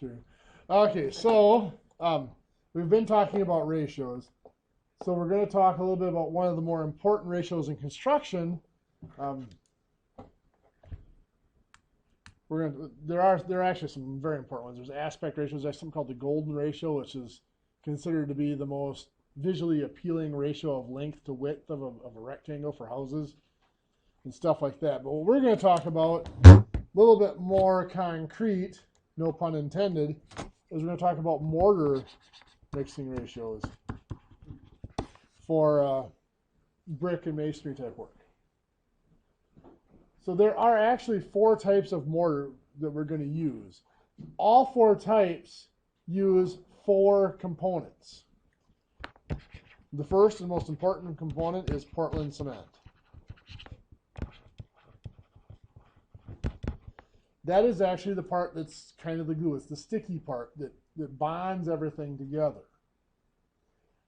Sure. Okay, so we've been talking about ratios. So we're going to talk a little bit about one of the more important ratios in construction. There are actually some very important ones. There's aspect ratios. There's something called the golden ratio, which is considered to be the most visually appealing ratio of length to width of a rectangle for houses and stuff like that. But what we're going to talk about, a little bit more concrete, no pun intended, is we're going to talk about mortar mixing ratios for brick and masonry type work. So there are actually 4 types of mortar that we're going to use. All 4 types use 4 components. The first and most important component is Portland cement. That is actually the part that's kind of the glue. It's the sticky part that bonds everything together.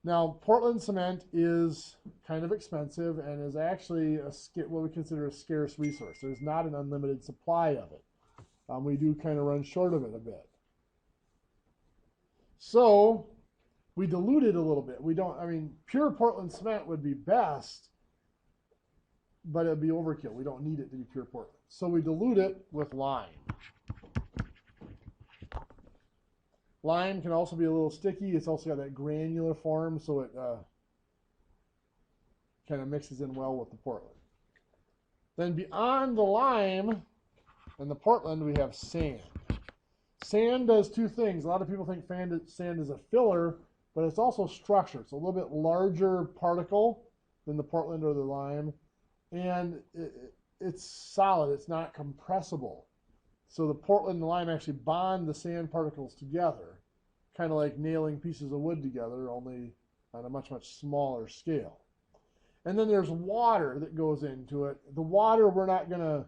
Now, Portland cement is kind of expensive and is actually what we consider a scarce resource. There's not an unlimited supply of it. We do kind of run short of it a bit. So we dilute it a little bit. Pure Portland cement would be best, but it would be overkill. We don't need it to be pure Portland. So we dilute it with lime. Lime can also be a little sticky. It's also got that granular form, so it kind of mixes in well with the Portland. Then beyond the lime and the Portland, we have sand. Sand does 2 things. A lot of people think sand is a filler, but it's also structure. It's a little bit larger particle than the Portland or the lime, and it's solid. It's not compressible. So the Portland and the lime actually bond the sand particles together, kind of like nailing pieces of wood together, only on a much, much smaller scale. And then there's water that goes into it. The water, we're not going to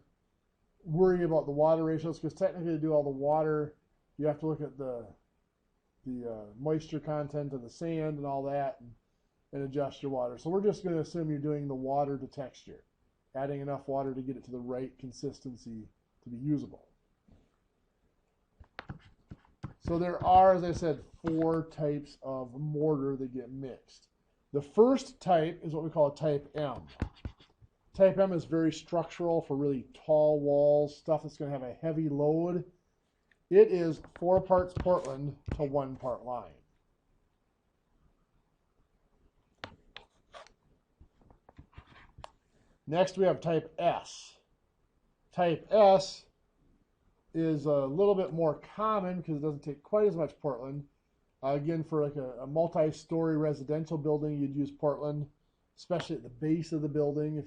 worry about the water ratios, because technically to do all the water, you have to look at the moisture content of the sand and all that, and adjust your water. So we're just going to assume you're doing the water to texture, adding enough water to get it to the right consistency to be usable. So there are, as I said, 4 types of mortar that get mixed. The first type is what we call a type M. Type M is very structural for really tall walls, stuff that's going to have a heavy load. It is 4 parts Portland to 1 part lime. Next we have type S. Type S is a little bit more common because it doesn't take quite as much Portland. Again, for like a multi-story residential building, you'd use Portland, especially at the base of the building.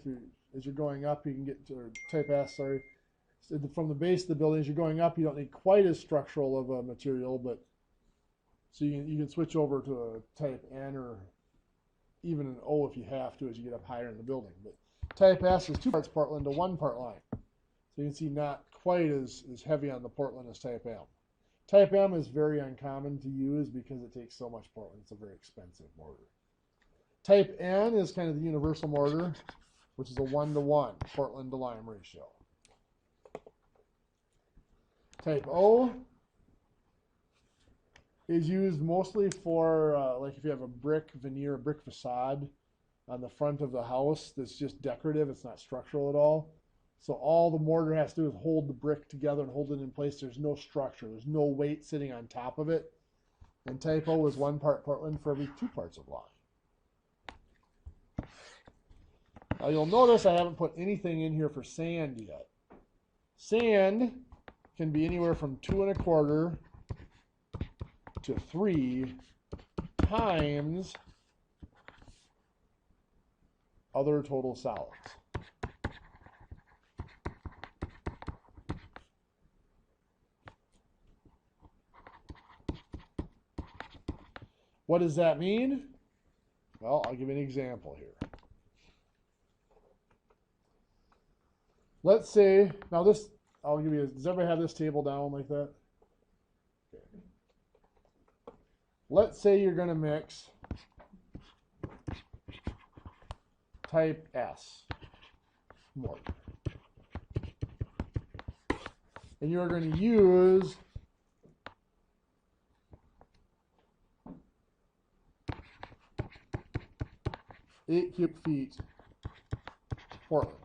As you're going up, you can get to type S, sorry. So from the base of the building, as you're going up, you don't need quite as structural of a material, but so you can switch over to a type N or even an O if you have to as you get up higher in the building. But type S is 2 parts Portland to 1 part lime. So you can see not quite as heavy on the Portland as type M. Type M is very uncommon to use because it takes so much Portland. It's a very expensive mortar. Type N is kind of the universal mortar, which is a 1-to-1 Portland to lime ratio. Type O is used mostly for like if you have a brick veneer, a brick facade on the front of the house that's just decorative, it's not structural at all. So all the mortar has to do is hold the brick together and hold it in place. There's no structure. There's no weight sitting on top of it. And type O is 1 part Portland for every 2 parts of lime. Now you'll notice I haven't put anything in here for sand yet. Sand can be anywhere from 2 1/4 to 3 times other total solids. What does that mean? Well, I'll give you an example here. Let's say, now this, I'll give you, does everybody have this table down like that? Okay. Let's say you're going to mix type S mortar. And you're going to use 8 cubic feet Portland.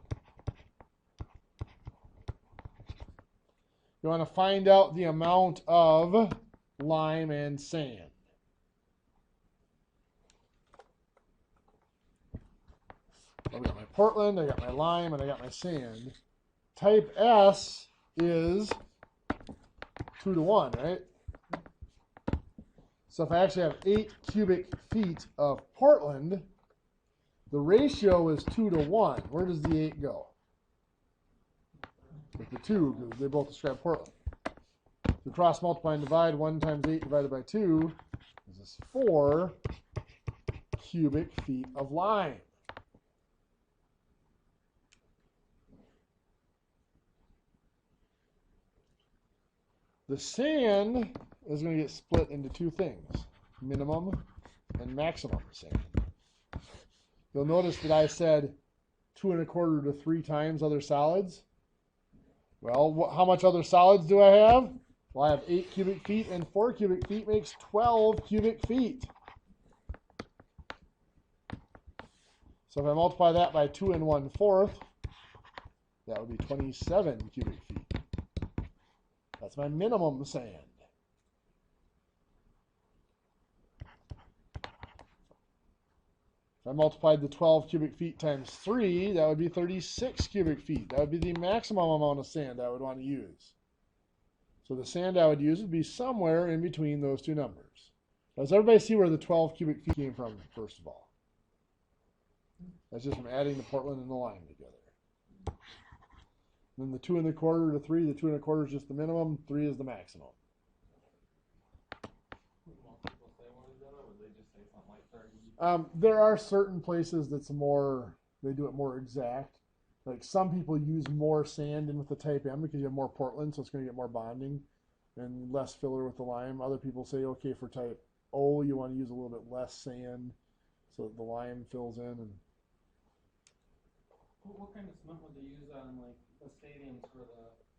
You want to find out the amount of lime and sand. I've got my Portland, I got my lime, and I got my sand. Type S is 2 to 1, right? So if I actually have 8 cubic feet of Portland, the ratio is 2 to 1. Where does the 8 go? With the 2, because they both describe Portland. So cross multiply and divide. 1 times 8 divided by 2 is 4 cubic feet of lime. The sand is going to get split into 2 things, minimum and maximum sand. You'll notice that I said 2 1/4 to 3 times other solids. Well, how much other solids do I have? Well, I have 8 cubic feet, and 4 cubic feet makes 12 cubic feet. So if I multiply that by 2 1/4, that would be 27 cubic feet. That's my minimum sand. If I multiplied the 12 cubic feet times 3, that would be 36 cubic feet. That would be the maximum amount of sand I would want to use. So the sand I would use would be somewhere in between those 2 numbers. Does everybody see where the 12 cubic feet came from, first of all? That's just from adding the Portland and the lime together. Then the 2 1/4 to 3, the 2 1/4 is just the minimum, 3 is the maximum. There are certain places that's more, they do it more exact. Like some people use more sand in with the type M because you have more Portland, so it's going to get more bonding and less filler with the lime. Other people say, okay, for type O, you want to use a little bit less sand so that the lime fills in. And what kind of cement would they use on like the stadiums for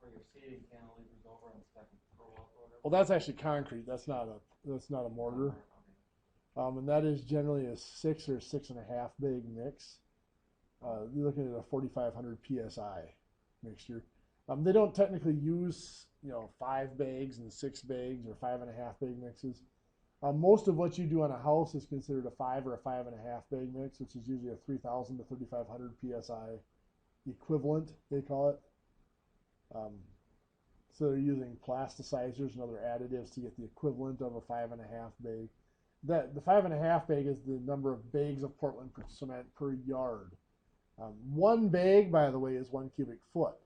your seating cantilevers over on second row or whatever? Well, that's actually concrete. That's not a mortar. And that is generally a 6 or 6.5 bag mix. You're looking at a 4,500 psi mixture. They don't technically use 5 bags and 6 bags or 5.5 bag mixes. Most of what you do on a house is considered a 5 or a 5.5 bag mix, which is usually a 3,000 to 3,500 psi equivalent, they call it. So they're using plasticizers and other additives to get the equivalent of a 5.5 bag. The 5.5 bag is the number of bags of Portland cement per yard. 1 bag, by the way, is 1 cubic foot.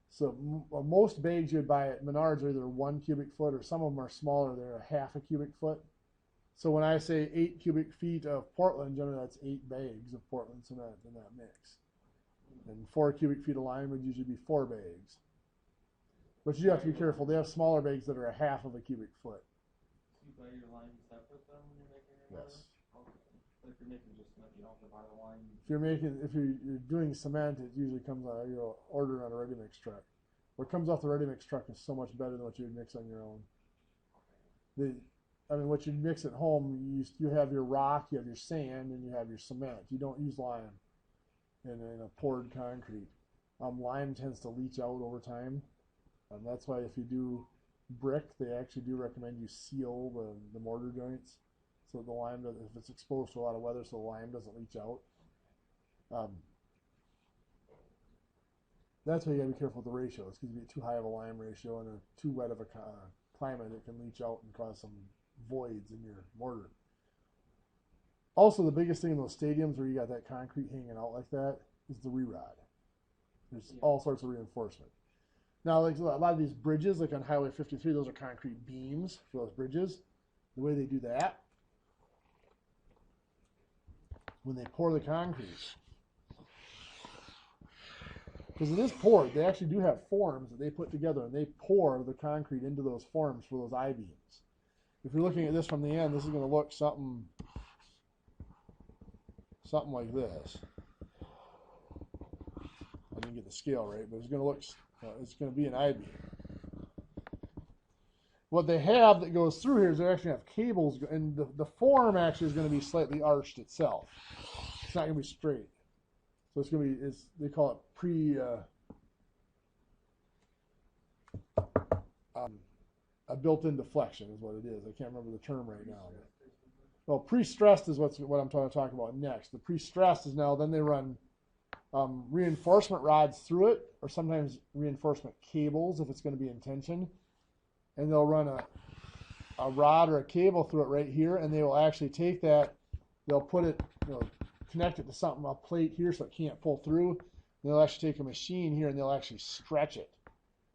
So most bags you'd buy at Menards are either 1 cubic foot, or some of them are smaller. They're a 1/2 cubic foot. So when I say 8 cubic feet of Portland, generally that's 8 bags of Portland cement in that mix. And 4 cubic feet of lime would usually be 4 bags. But you have to be careful. They have smaller bags that are a 1/2 cubic foot. You buy your lime separate then when you're making your mortar? Yes. Okay. But if you're making just cement, you don't have to buy the lime. If you're doing cement, it usually comes out, you'll order on a ready mix truck. What comes off the ready mix truck is so much better than what you would mix on your own. What you mix at home, you have your rock, you have your sand, and you have your cement. You don't use lime in a poured concrete. Lime tends to leach out over time. That's why if you do brick, they actually do recommend you seal the mortar joints so the lime, if it's exposed to a lot of weather, so the lime doesn't leach out. That's why you gotta be careful with the ratios, because if you get too high of a lime ratio and too wet of a climate, it can leach out and cause some voids in your mortar. Also, the biggest thing in those stadiums where you got that concrete hanging out like that is the re-rod. There's all sorts of reinforcement. Now, like a lot of these bridges, like on Highway 53, those are concrete beams for those bridges. The way they do that, when they pour the concrete, because it is poured, they actually do have forms that they put together, and they pour the concrete into those forms for those I-beams. If you're looking at this from the end, this is going to look something like this. I didn't get the scale right, but it's going to look, it's going to be an I-beam. What they have that goes through here is they actually have cables, and the form actually is going to be slightly arched itself. It's not going to be straight. So it's going to be, they call it a built-in deflection is what it is. I can't remember the term right now. Well, pre-stressed is what I'm trying to talk about next. The pre-stressed is now, then they run reinforcement rods through it, or sometimes reinforcement cables if it's going to be in tension. And they'll run a rod or a cable through it right here, and they will actually take that, they'll put it, connect it to something, a plate here so it can't pull through. And they'll actually take a machine here and they'll actually stretch it.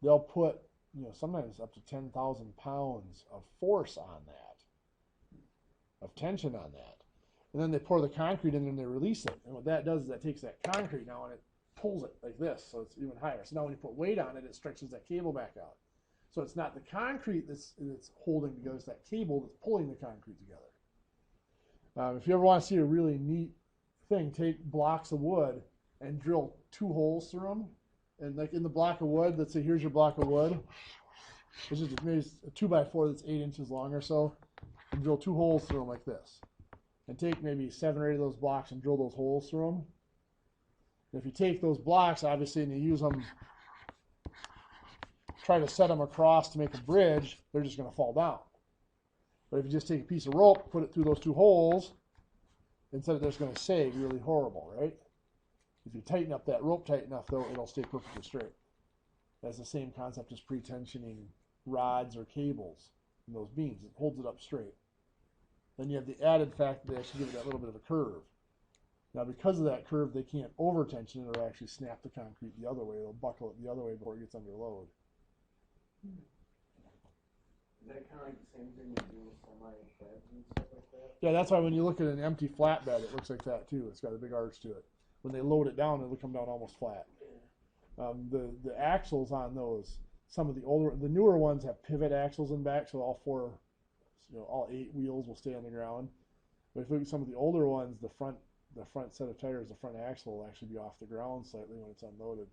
They'll put, sometimes up to 10,000 pounds of force on that, of tension on that. And then they pour the concrete in and they release it. And what that does is that takes that concrete now and it pulls it like this, so it's even higher. So now when you put weight on it, it stretches that cable back out. So it's not the concrete that's holding together, it's that cable that's pulling the concrete together. If you ever want to see a really neat thing, take blocks of wood and drill 2 holes through them. And like in the block of wood, let's say here's your block of wood. It's just maybe a 2x4 that's 8 inches long or so. And drill 2 holes through them like this. And take maybe 7 or 8 of those blocks and drill those holes through them. And if you take those blocks, obviously, and you use them, try to set them across to make a bridge, they're just going to fall down. But if you just take a piece of rope, put it through those 2 holes, instead of just going to sag really horrible, right? If you tighten up that rope tight enough, though, it'll stay perfectly straight. That's the same concept as pre-tensioning rods or cables in those beams. It holds it up straight. Then you have the added fact that they actually give it that little bit of a curve. Now, because of that curve, they can't over-tension it or actually snap the concrete the other way. They'll buckle it the other way before it gets under load. Is that kind of like the same thing you do with semi-beds and stuff like that? Yeah, that's why when you look at an empty flatbed, it looks like that too. It's got a big arch to it. When they load it down, it'll come down almost flat. The axles on those, some of the newer ones have pivot axles in back, so all 8 wheels will stay on the ground. But if you look at some of the older ones, the front set of tires, the front axle will actually be off the ground slightly when it's unloaded.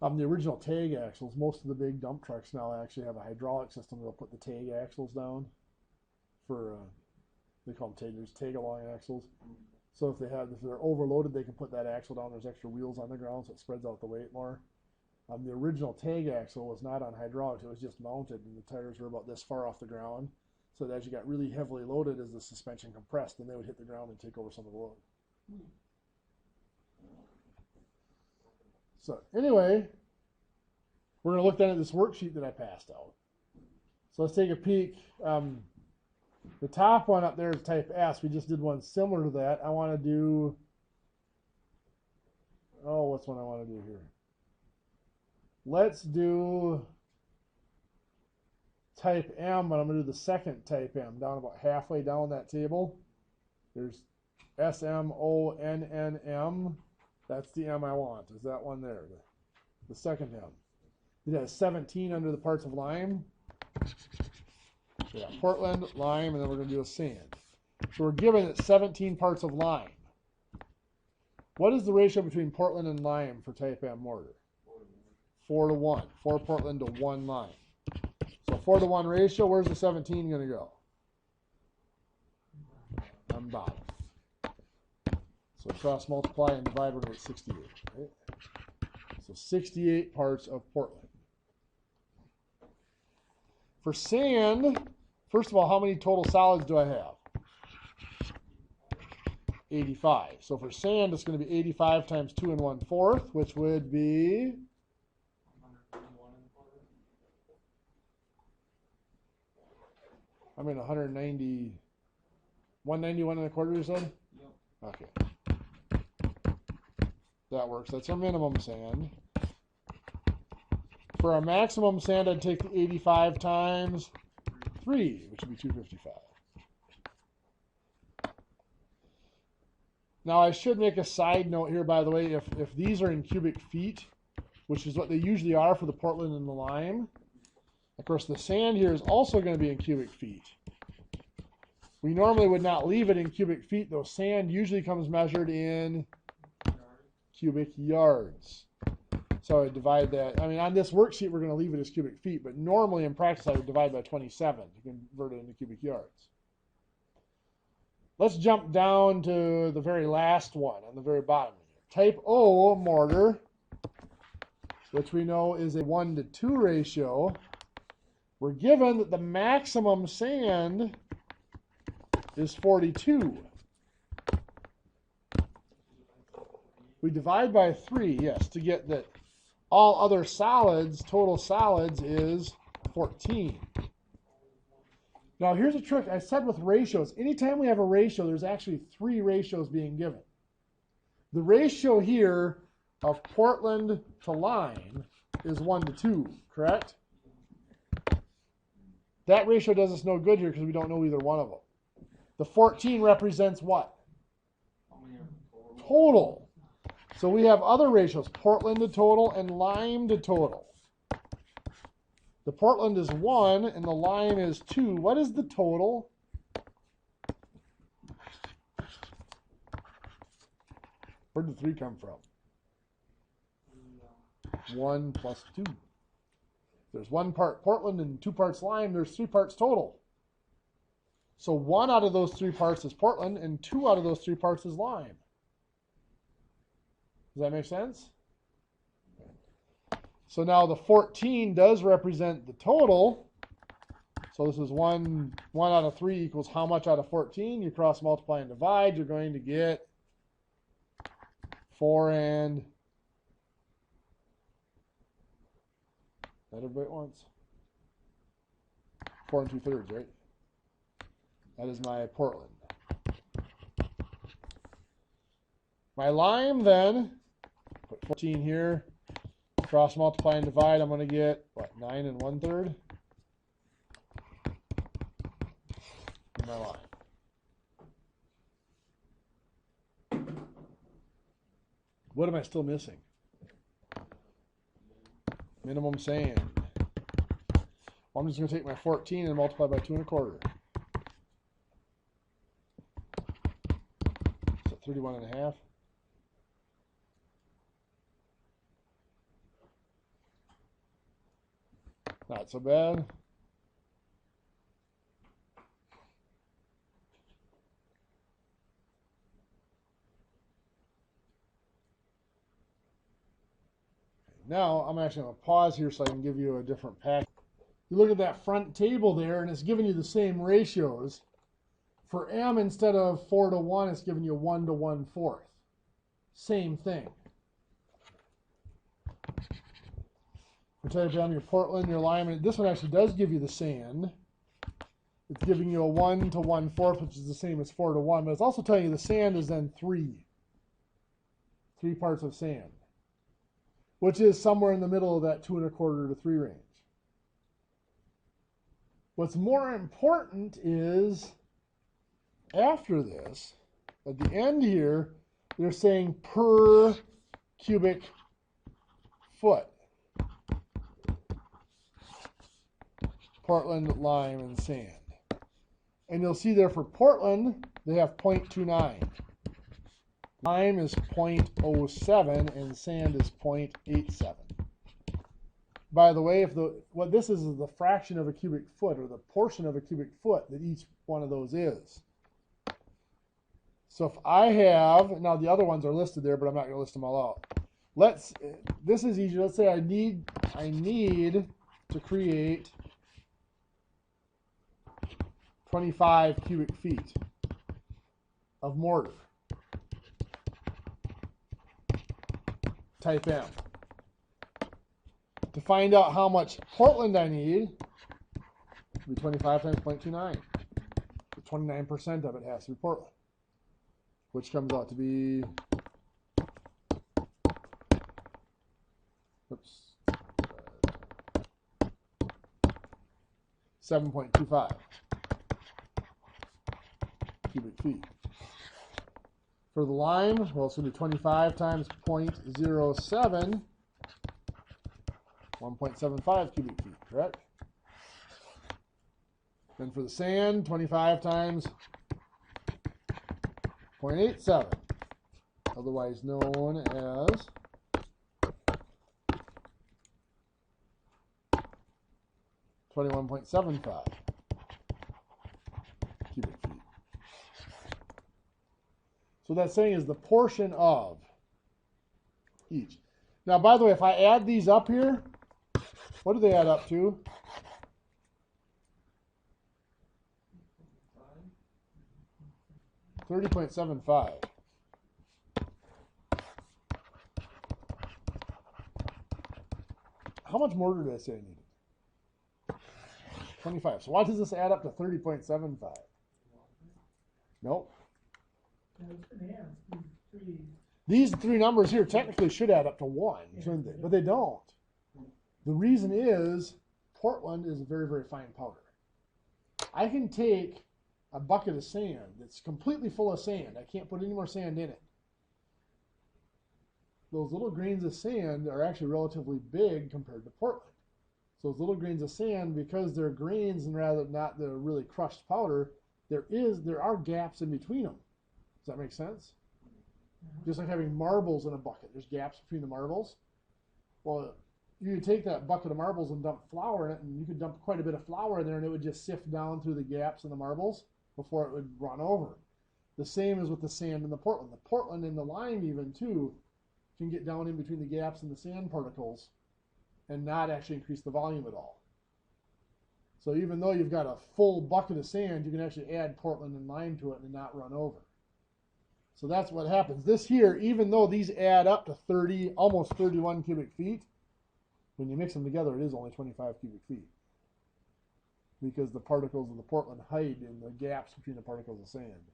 The original tag axles, most of the big dump trucks now actually have a hydraulic system. They'll put the tag axles down for, they call them tag-along axles. So if they're overloaded, they can put that axle down. There's extra wheels on the ground, so it spreads out the weight more. The original tag axle was not on hydraulics. It was just mounted, and the tires were about this far off the ground. So that as you got really heavily loaded, as the suspension compressed, then they would hit the ground and take over some of the load. So anyway, we're going to look then at this worksheet that I passed out. So let's take a peek. The top one up there is type S. We just did one similar to that. I want to do, what's one I want to do here? Let's do type M, but I'm going to do the second type M, down about halfway down that table. There's SMONNM. That's the M I want. Is that one there? The second M. It has 17 under the parts of lime. Yeah, Portland, lime, and then we're going to do a sand. So we're given it 17 parts of lime. What is the ratio between Portland and lime for type M mortar? 4 to 1. 4 Portland to 1 lime. So 4 to 1 ratio, where's the 17 going to go? On bottom. So cross multiply and divide, we're going to get 68. Right? So 68 parts of Portland. For sand, first of all, how many total solids do I have? 85. So for sand, it's going to be 85 times 2 1/4, which would be 190, 191 1/4, you said? Yep. Okay. That works. That's our minimum sand. For our maximum sand, I'd take the 85 times 3, which would be 255. Now, I should make a side note here, by the way, if these are in cubic feet, which is what they usually are for the Portland and the lime, of course, the sand here is also going to be in cubic feet. We normally would not leave it in cubic feet, though sand usually comes measured in cubic yards. So I divide that. I mean, on this worksheet, we're going to leave it as cubic feet, but normally in practice, I would divide by 27 to convert it into cubic yards. Let's jump down to the very last one on the very bottom here. Type O mortar, which we know is a 1-to-2 ratio. We're given that the maximum sand is 42. We divide by 3, yes, to get that all other solids, total solids, is 14. Now here's a trick. I said with ratios, anytime we have a ratio, there's actually 3 ratios being given. The ratio here of Portland to lime is 1-to-2, correct? That ratio does us no good here because we don't know either one of them. The 14 represents what? Total. So we have other ratios, Portland to total and lime to total. The Portland is 1 and the lime is 2. What is the total? Where did 3 come from? 1 plus 2. There's 1 part Portland and 2 parts lime. There's 3 parts total. So 1 out of those 3 parts is Portland and 2 out of those 3 parts is lime. Does that make sense? So now the 14 does represent the total. So this is 1 out of 3 equals how much out of 14? You cross multiply and divide. You're going to get 4 and... That everybody wants? 4 2/3, right? That is my Portland. My lime then, put 14 here, cross multiply and divide, I'm going to get, what, 9 1/3? My lime. What am I still missing? Minimum sand. Well, I'm just going to take my 14 and multiply by 2 1/4. So 31 1/2. Not so bad. Now, I'm actually going to pause here so I can give you a different pack. You look at that front table there, and it's giving you the same ratios. For M, instead of 4 to 1, it's giving you 1 to 1/4. Same thing. For type M, your Portland, your lime, and this one actually does give you the sand. It's giving you a 1 to 1/4, which is the same as 4 to 1, but it's also telling you the sand is then 3. 3 parts of sand, which is somewhere in the middle of that 2 1/4 to 3 range. What's more important is after this, at the end here, they're saying per cubic foot. Portland, lime, and sand. And you'll see there for Portland, they have 0.29. Lime is 0.07 and sand is 0.87. By the way, what this is the fraction of a cubic foot, or the portion of a cubic foot that each one of those is. So if I have, now the other ones are listed there, but I'm not going to list them all out. This is easy. Let's say I need to create 25 cubic feet of mortar. Type M. To find out how much Portland I need, it'll be 25 times 0.29. 29% of it has to be Portland, which comes out to be, 7.25 cubic feet. For the lime, well, it's going to be 25 times 0.07, 1.75 cubic feet, correct? Then for the sand, 25 times 0.87, otherwise known as 21.75 cubic feet. So that's saying is the portion of each. Now, by the way, if I add these up here, what do they add up to? 30.75. How much mortar did I say I needed? 25. So why does this add up to 30.75? Nope. These three numbers here technically should add up to 1, shouldn't they? But they don't. The reason is Portland is a very, very fine powder. I can take a bucket of sand that's completely full of sand. I can't put any more sand in it. Those little grains of sand are actually relatively big compared to Portland. So those little grains of sand, because they're grains and rather not the really crushed powder, there are gaps in between them. Does that make sense? Just like having marbles in a bucket. There's gaps between the marbles. Well, you could take that bucket of marbles and dump flour in it, and you could dump quite a bit of flour in there, and it would just sift down through the gaps in the marbles before it would run over. The same is with the sand and the Portland. The Portland and the lime even, too, can get down in between the gaps in the sand particles and not actually increase the volume at all. So even though you've got a full bucket of sand, you can actually add Portland and lime to it and not run over. So that's what happens. This here, even though these add up to 30, almost 31 cubic feet, when you mix them together, it is only 25 cubic feet. Because the particles of the Portland hide in the gaps between the particles of sand.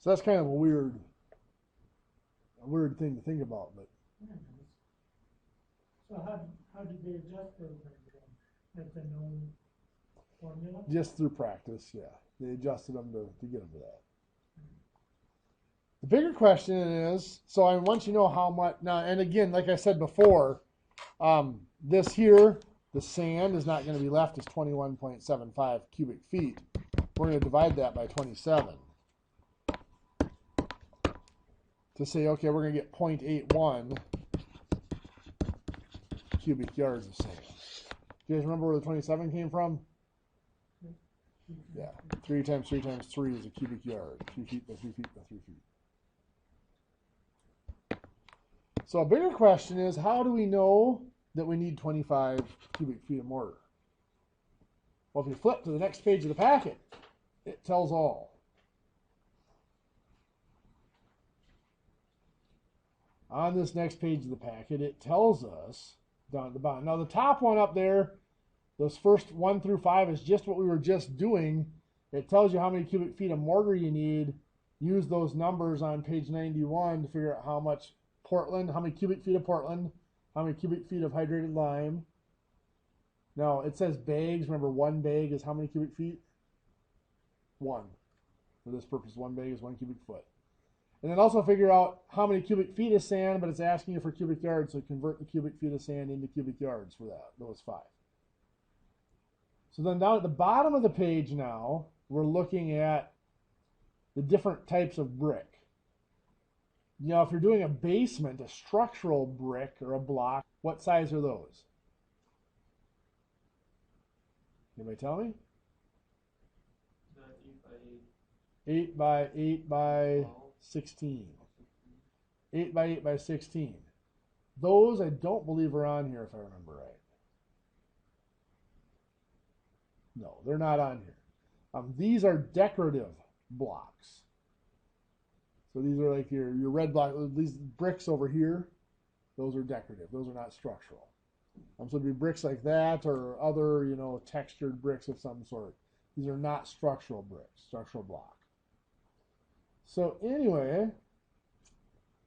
So that's kind of a weird thing to think about. But so how did they adjust those then? That's a known formula? Just through practice, yeah. They adjusted them to get them to that. The bigger question is, so I want you to know how much, now, and again, like I said before, this here, the sand is not going to be left as 21.75 cubic feet. We're going to divide that by 27 to say, okay, we're going to get 0.81 cubic yards of sand. Do you guys remember where the 27 came from? Yeah, 3 times 3 times 3 is a cubic yard. 3 feet by 3 feet by 3 feet. So a bigger question is, how do we know that we need 25 cubic feet of mortar? Well, if you flip to the next page of the packet, it tells all. On this next page of the packet, it tells us down at the bottom. Now, the top one up there, those first 1 through 5 is just what we were just doing. It tells you how many cubic feet of mortar you need. Use those numbers on page 91 to figure out how much Portland, how many cubic feet of Portland, how many cubic feet of hydrated lime. Now, it says bags. Remember, 1 bag is how many cubic feet? 1. For this purpose, 1 bag is 1 cubic foot. And then also figure out how many cubic feet of sand, but it's asking you for cubic yards, so convert the cubic feet of sand into cubic yards for that, those 5. So then down at the bottom of the page now, we're looking at the different types of brick. You know, if you're doing a basement, a structural brick or a block, what size are those? Anybody tell me? 8 by 8 by 16. 8 by 8 by 16. Those I don't believe are on here if I remember right. No, they're not on here. These are decorative blocks. So these are like your red block. These bricks over here, those are decorative. Those are not structural. So it'd be bricks like that or other, you know, textured bricks of some sort. These are not structural bricks, structural block. So anyway,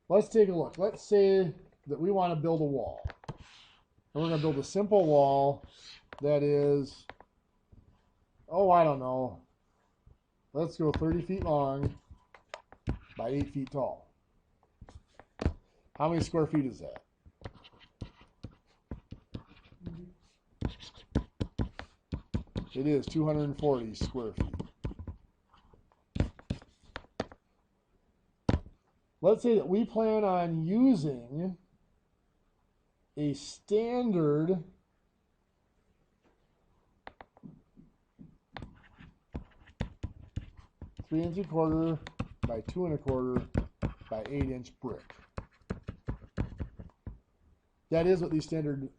let's take a look. Let's say that we want to build a wall. And we're going to build a simple wall that is, oh, I don't know. Let's go 30 feet long by 8 feet tall. How many square feet is that? It is 240 square feet. Let's say that we plan on using a standard three and 3/4 by 2 1/4 by 8-inch brick. That is what these standard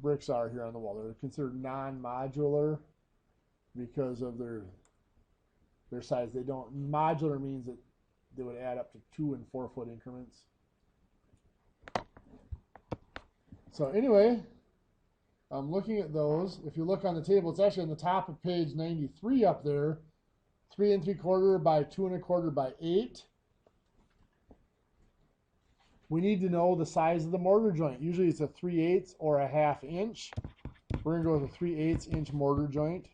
bricks are here on the wall. They're considered non-modular because of their size. They don't, modular means that they would add up to 2 and 4 foot increments. So anyway, I'm looking at those. If you look on the table, it's actually on the top of page 93 up there. 3 and 3/4 by 2 1/4 by 8. We need to know the size of the mortar joint. Usually it's a 3/8 or a 1/2 inch. We're going to go with a 3/8 inch mortar joint.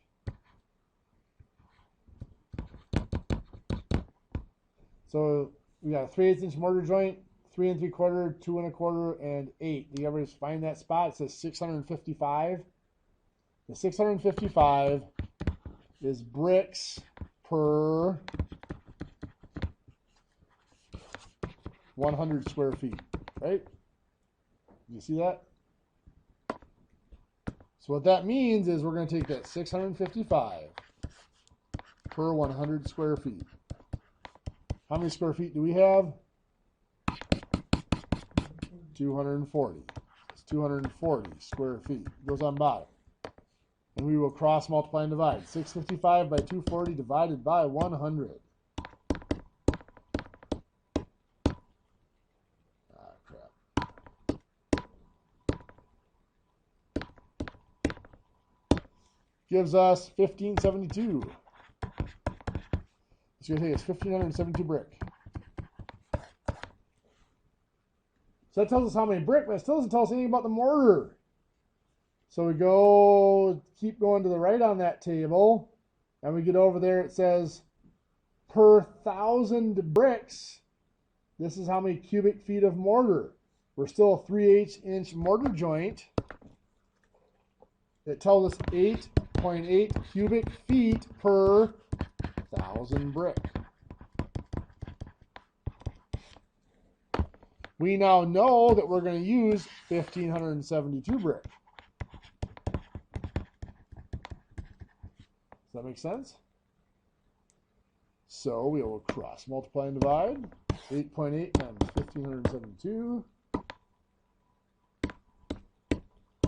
So we got a 3/8 inch mortar joint, 3 and 3/4, 2 1/4, and 8. Do you ever find that spot? It says 655. The 655 is bricks per 100 square feet, right? You see that? So what that means is we're going to take that 655 per 100 square feet. How many square feet do we have? 240. It's 240 square feet. It goes on bottom. And we will cross multiply and divide. 655 by 240 divided by 100. Ah, crap. Gives us 1572. It's going to take us 1,572 brick. So that tells us how many brick, but it still doesn't tell us anything about the mortar. So we go, keep going to the right on that table, and we get over there, it says per 1,000 bricks, this is how many cubic feet of mortar. We're still a 3/8 inch mortar joint. It tells us 8.8 cubic feet per 1,000 brick. We now know that we're going to use 1,572 brick. Does that make sense? So we will cross multiply and divide. 8.8 times 1,572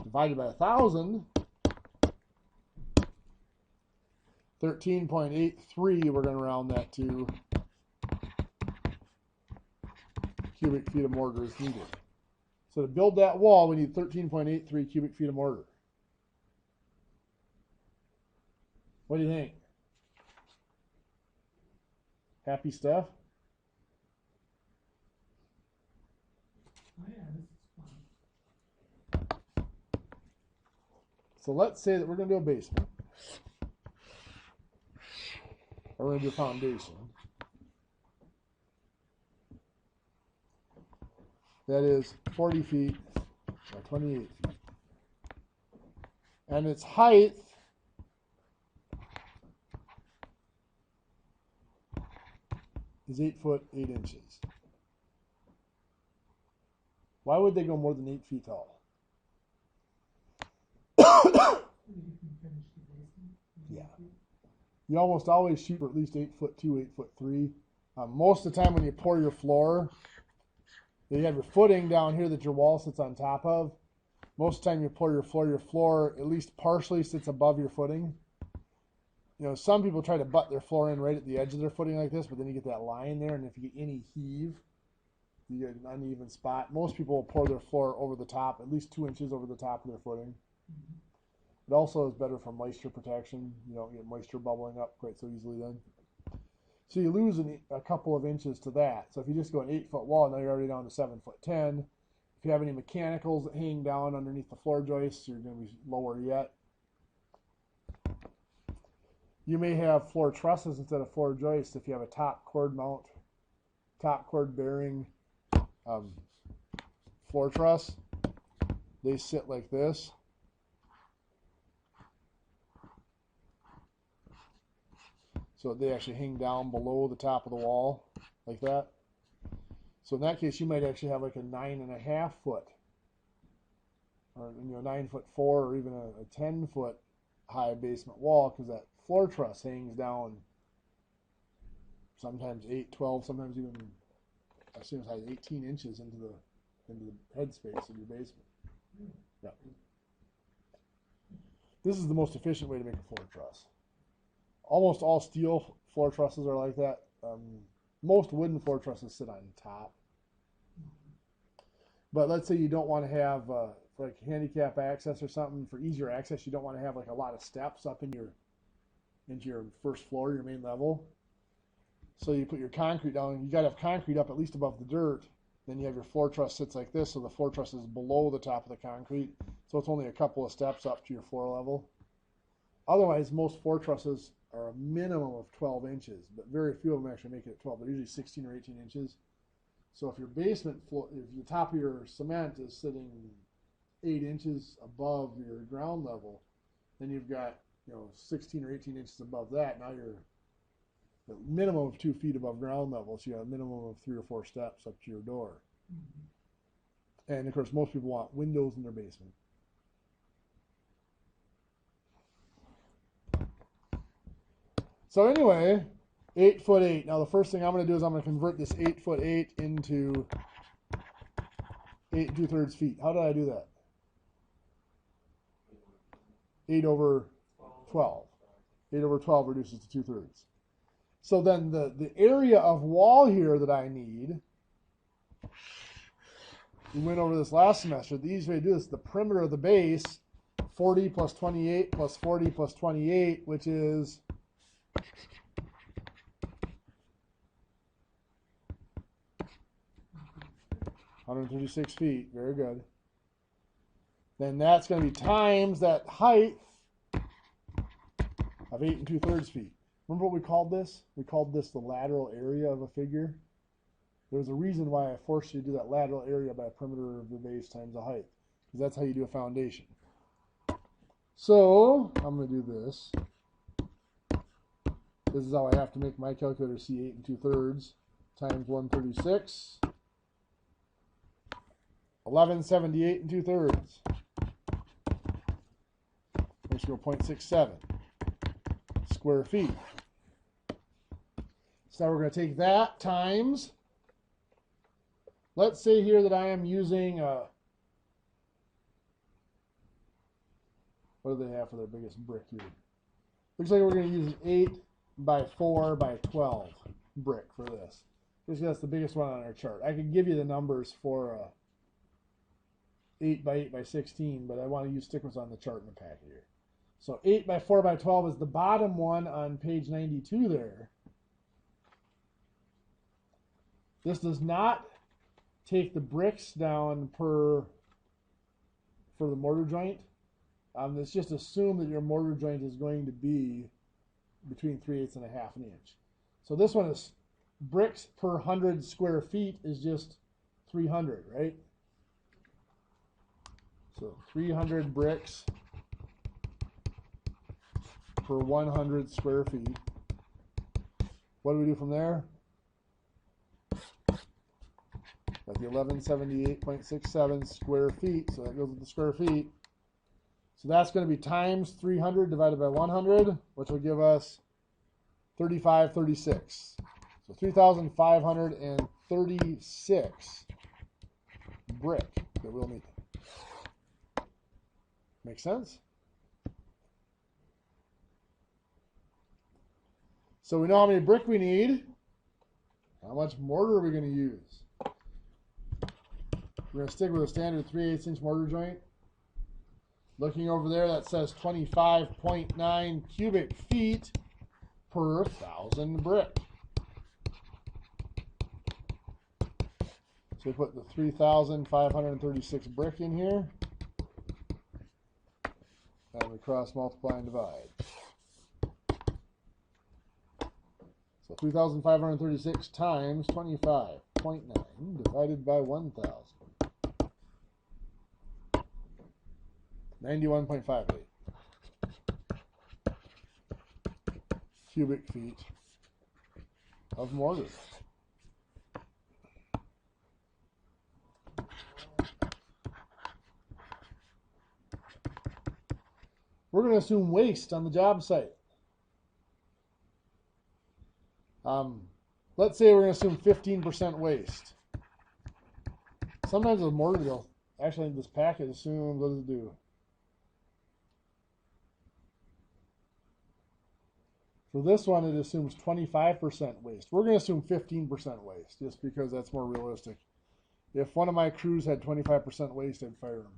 divided by 1,000. 13.83, we're going to round that to cubic feet of mortar is needed. So to build that wall, we need 13.83 cubic feet of mortar. What do you think? Happy stuff? Oh yeah, this is fun. So let's say that we're going to do a basement. Or we're going to do a foundation. That is 40 feet by 28 feet. And its height is 8 foot 8 inches. Why would they go more than 8 feet tall? Yeah. You almost always shoot for at least 8'2", 8'3". Most of the time when you pour your floor, you have your footing down here that your wall sits on top of. Most of the time you pour your floor at least partially sits above your footing. You know, some people try to butt their floor in right at the edge of their footing like this, but then you get that line there, and if you get any heave, you get an uneven spot. Most people will pour their floor over the top, at least 2 inches over the top of their footing. It also is better for moisture protection. You don't get moisture bubbling up quite so easily then. So you lose a couple of inches to that. So if you just go an 8-foot wall, now you're already down to 7'10". If you have any mechanicals that hang down underneath the floor joists, you're going to be lower yet. You may have floor trusses instead of floor joists if you have a top cord mount, top cord bearing floor truss. They sit like this. So they actually hang down below the top of the wall like that. So in that case, you might actually have like a 9.5 foot or 9'4" or even a 10-foot high basement wall, because that floor truss hangs down sometimes 8, 12, sometimes even as soon as high as 18 inches into the headspace of your basement. Yeah. This is the most efficient way to make a floor truss. Almost all steel floor trusses are like that. Most wooden floor trusses sit on top. But let's say you don't want to have like handicap access or something. For easier access, you don't want to have like a lot of steps up into your first floor, your main level. So you put your concrete down. You got to have concrete up at least above the dirt. Then you have your floor truss sits like this, so the floor truss is below the top of the concrete. So it's only a couple of steps up to your floor level. Otherwise, most floor trusses are a minimum of 12 inches, but very few of them actually make it 12. They're usually 16 or 18 inches. So if your basement floor, if the top of your cement is sitting 8 inches above your ground level, then you've got 16 or 18 inches above that. Now you're a minimum of 2 feet above ground level, so you have a minimum of 3 or 4 steps up to your door. Mm-hmm. And of course, most people want windows in their basement. So anyway, 8'8". Now the first thing I'm going to do is I'm going to convert this 8'8" into 8 2/3 feet. How did I do that? 8 over 12. 8 over 12 reduces to 2/3. So then the area of wall here that I need, we went over this last semester. The easiest way to do this is the perimeter of the base, 40 plus 28 plus 40 plus 28, which is 136 feet. Very good. Then that's going to be times that height of 8 2/3 feet. Remember what we called this? We called this the lateral area of a figure. There's a reason why I forced you to do that lateral area by a perimeter of the base times the height, because that's how you do a foundation. So I'm going to do this. This is how I have to make my calculator see 8 2/3 times 136. 1178 2/3. Makes you 0.67 square feet. So now we're going to take that times, let's say here that I am using, what do they have for their biggest brick here? Looks like we're going to use an 8 by 4 by 12 brick for this. Because that's the biggest one on our chart. I could give you the numbers for 8 by 8 by 16, but I want to stick what's on the chart in the packet here. So 8 by 4 by 12 is the bottom one on page 92 there. This does not take the bricks down for the mortar joint. Let's just assume that your mortar joint is going to be between 3/8 and 1/2 inch. So this one is bricks per 100 square feet is just 300, right? So 300 bricks per 100 square feet. What do we do from there? Got the 1178.67 square feet, so that goes with the square feet. So that's going to be times 300 divided by 100, which will give us 3536. So 3,536 brick that we'll need. Make sense? So we know how many brick we need. How much mortar are we going to use? We're going to stick with a standard 3/8 inch mortar joint. Looking over there, that says 25.9 cubic feet per 1,000 brick. So we put the 3,536 brick in here. And we cross multiply and divide. So 3,536 times 25.9 divided by 1,000. 91.58 cubic feet of mortar. We're going to assume waste on the job site. Let's say we're going to assume 15% waste. Sometimes with mortar, they'll actually this packet assumes, what does it do? For this one, it assumes 25% waste. We're going to assume 15% waste, just because that's more realistic. If one of my crews had 25% waste, I'd fire them.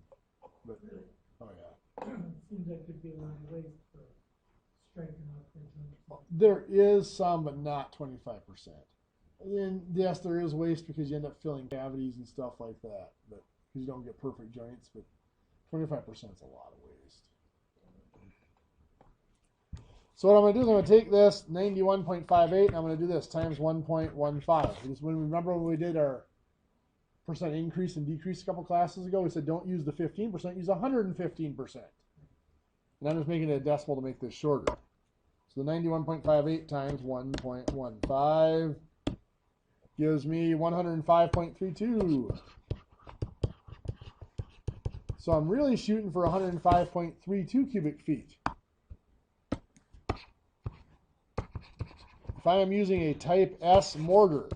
But, oh yeah. Seems like there'd be a lot of waste for striking out their joints. There is some, but not 25%. And yes, there is waste because you end up filling cavities and stuff like that, but because you don't get perfect joints. But 25% is a lot of waste. So what I'm going to do is I'm going to take this 91.58 and I'm going to do this times 1.15. Because remember when we did our percent increase and decrease a couple classes ago, we said don't use the 15%, use 115%. And I'm just making it a decimal to make this shorter. So the 91.58 times 1.15 gives me 105.32. So I'm really shooting for 105.32 cubic feet. If I am using a type S mortar,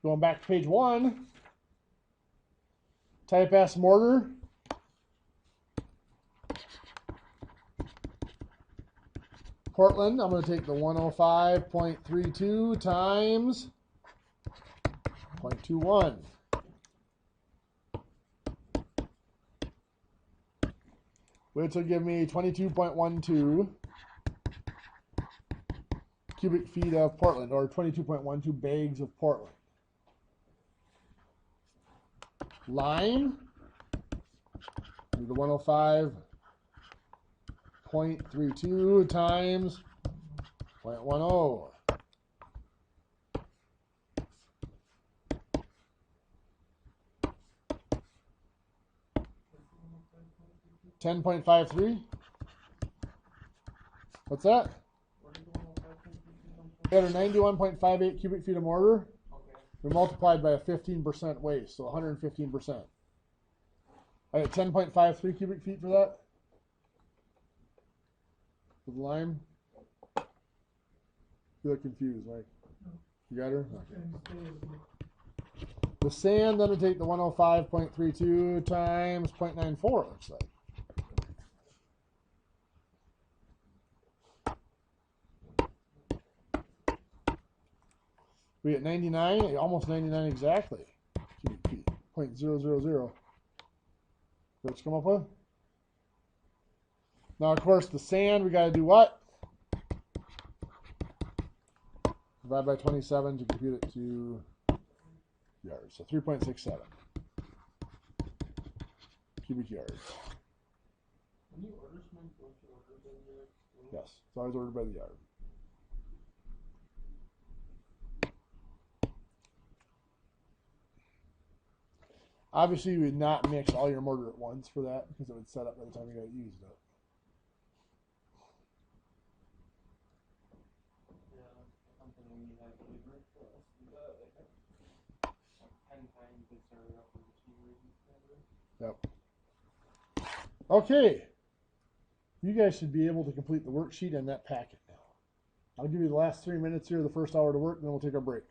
going back to page 1, type S mortar, Portland, I'm going to take the 105.32 times 0.21. Which will give me 22.12 cubic feet of Portland, or 22.12 bags of Portland. Lime, do the 105.32 times 0.10. 10.53. What's that? We had a 91.58 cubic feet of mortar. We multiplied by a 15% waste, so 115%. I got 10.53 cubic feet for that. With lime. You look confused, Mike. You got her? Okay. The sand, then we take the 105.32 times 0.94, it looks like. We get 99, almost 99 exactly. Cubic feet, 0.000. Let's come up with. Now, of course, the sand, we got to do what? Divide by 27 to compute it to yards. So 3.67 cubic yards. When you order cement, don't you order by the yard? Yes, it's always ordered by the yard. Obviously, you would not mix all your mortar at once for that because it would set up by the time you got it used up. Yeah, something when you have labor for us, we got like 10 times they started up with the cheaper. Yep. Okay. You guys should be able to complete the worksheet and that packet now. I'll give you the last 3 minutes here, the first hour to work, and then we'll take our break.